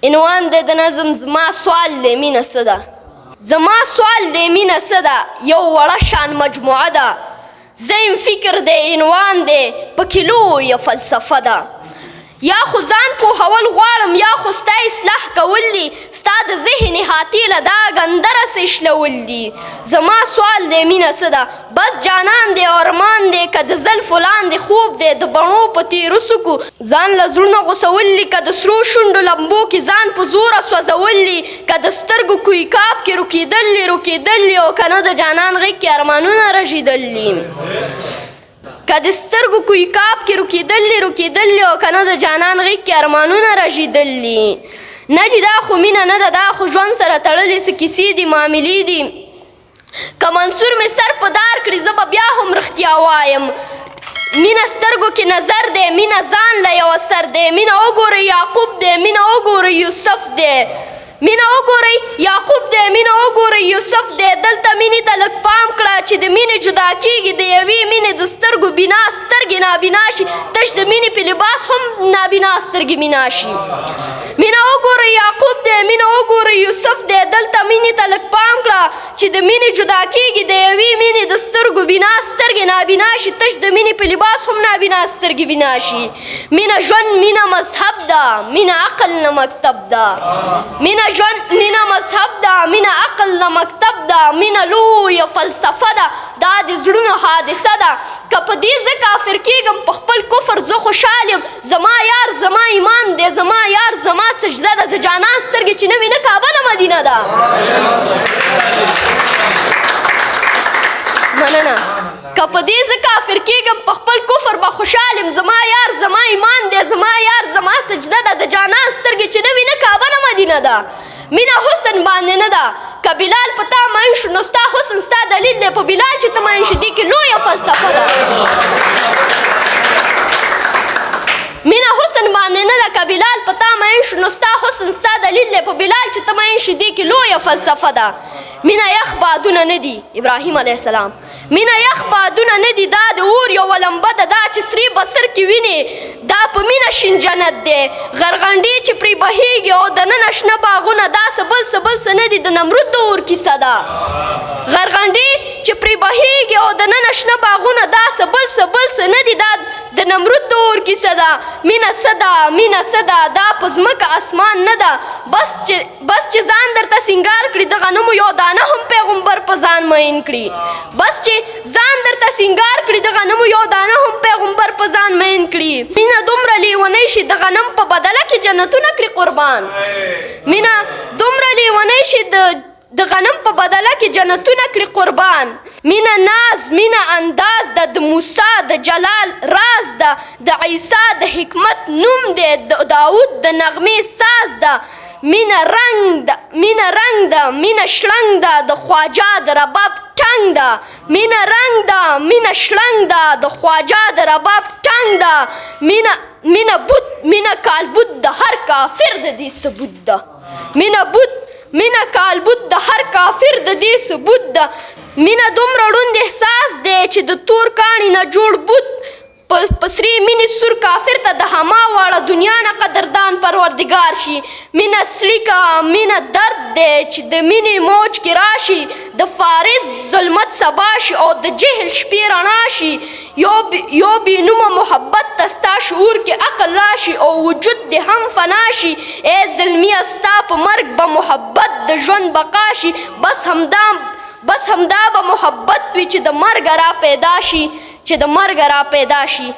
عنوان دی د نظم زما سوال دی مینه څه ده؟ زما سوال دی مینه څه ده؟ یو وړه شان مجموعه ده. زیم فکر دی عنوان دی پکې لویه فلسفه ده. یا خو ځان پوهول غواړم یا خو ستا اصلاح کول دي، ستا د ذهن احاطې له دا ګندره سشلول دي. زما سوال دی مینه څه ده؟ بس جانان دی او ارمان دی که د زلفو لاندې خوب دی د بڼو په تیرو څوکو ځان له زړونه غوڅول دي، که د سرو شونډو لمبو کې ځان په زوره سوځول دي، که د سترګو کویکاب کې روکېدل دي او که نه د جانان غېږ کې ارمانونه رژېدل دي. که د سترګو کویکاب کې روکېدل دي او که نه د جانان غېږ کې ارمانونه رژېدل دي. نه چې دا خو مینه نه ده، دا خو ژوند سره تړلې څه کیسې دي معاملې دي. که منصور مې سر په دار کړي زه به بیا هم رښتیا وایم. مینه سترګو کې نظر دی، مینه ځان له یو اثر دی. مینه وګورئ یعقوب دی، مینه وګورئ یوسف دی. مینه وګورئ یعقوب دی، مینه وګورئ یوسف دی. دلته مینې ته لږ پام کړه چې د مینې جدا کېږي د یوې مینې د سترګو بنا سترګې نابینا شي، تش د مینې په لباس هم نابینا سترګې مینا شي. مینه وګورئ یعقوب دی، مینه وګورئ یوسف دی. دلته مینې ته لږ پام کړه چې د مینې جدا کېږي د یوې مینې د سترګو بنا سترګې نابینا شي، تش د مینې په لباس هم نابینا سترګې بنا شي. مینه ژوند، مینه مذهب ده، مینه عقل نه مکتب ده. مینه ژوند، مینه مذهب ده، مینه عقل نه مکتب ده. مینه لویه فلسفه ده، دا د زړونو حادثه ده. که په دې زه کافر کېږم په خپل کفر زه خوشحال یم. زما یار زما ایمان دی، زما یار زما سجده ده. د جانان سترګې چې نه وي نه کعبه نه مدینه ده. مننه. که په دې زه کافر کېږم په خپل کفر به خوشحال یم. زما یار زما ایمان دی، زما یار زما سجده ده. د جانان سترګې چې نه وي نه کعبه نه مدینه ده. مینه حسن باندې نه ده. که بلال په تا مین شو نو ستا حسن ستا دلیل دی په بلال چې ته مین شي. دې کې لویه فلسفه ده. مینه حسن باندې نه ده. که بلال په تا مین شو نو ستا حسن ستا دلیل دی په بلال چې ته مین شي. دې کې لویه فلسفه ده. مینه یخ بادونه نه دي. ابراهیم علیه السلام. مینه یخ بادونه نه دي، دا د اور یوه لمبه ده. دا چې سرې بسر کې وینې دا په مینه شین جنت دی. غرغنډې چې پرې بهیږي او دننه شنه باغونه دا څه بل څه نه دي، د نمرود د اور کیسه ده. غرغنډې چې پرې بهیږي او دننه شنه باغونه دا څه بل څه نه دي، دا د نمرود د اور کیسه ده. مینه څه ده؟ مینه څه ده؟ دا په ځمکه اسمان نه ده. بس چې ځان درته سینګار کړي د غنمو یو دانه هم پیغمبر په ځان مین کړي. بس چې ځان درته سینګار کړي د غنمو یو دانه هم پیغمبر په ځان مین کړي. مینه دومره لیونی شي د غنم په بدله کې جنتونه کړي قربان. مینه دومره لیونی شي د غنم په بدله کې جنتونه کړي قربان. مینه ناز، مینه انداز ده، د موسی د جلال راز ده، د عیسی د حکمت نوم دی، د داود د نغمې ساز ده. مینه رنگ ده، مینه شلنګ ده، د خواجه د رباب ټنګ ده. مینه رنگ ده، مینه شلنګ ده، د خواجه د رباب ټنګ ده. مینه بوت، مینه کالبوت د هر کافر د دې ثبوت ده. مینه کالبوت د هر کافر د دې ثبوت ده. مینه دومره ړوند احساس دی چې د تور کاڼي نه جوړ بوت په سرې مینې سور کافر ته د هما واړه دنیا نه قدردان پروردګار شي. مینه څړیکه، مینه درد دی چې د مینې موج کې راشي، د فارس ظلمت سبا شي او د جهل شپې رڼا شي. یو بې نومه محبت ته ستا شعور کې عقل راشي او وجود دې هم فنا شي. ای زلمیه ستا په مرګ به محبت د ژوند بقا شي. بس همدا به محبت وي چې د مرګ را پیدا شي.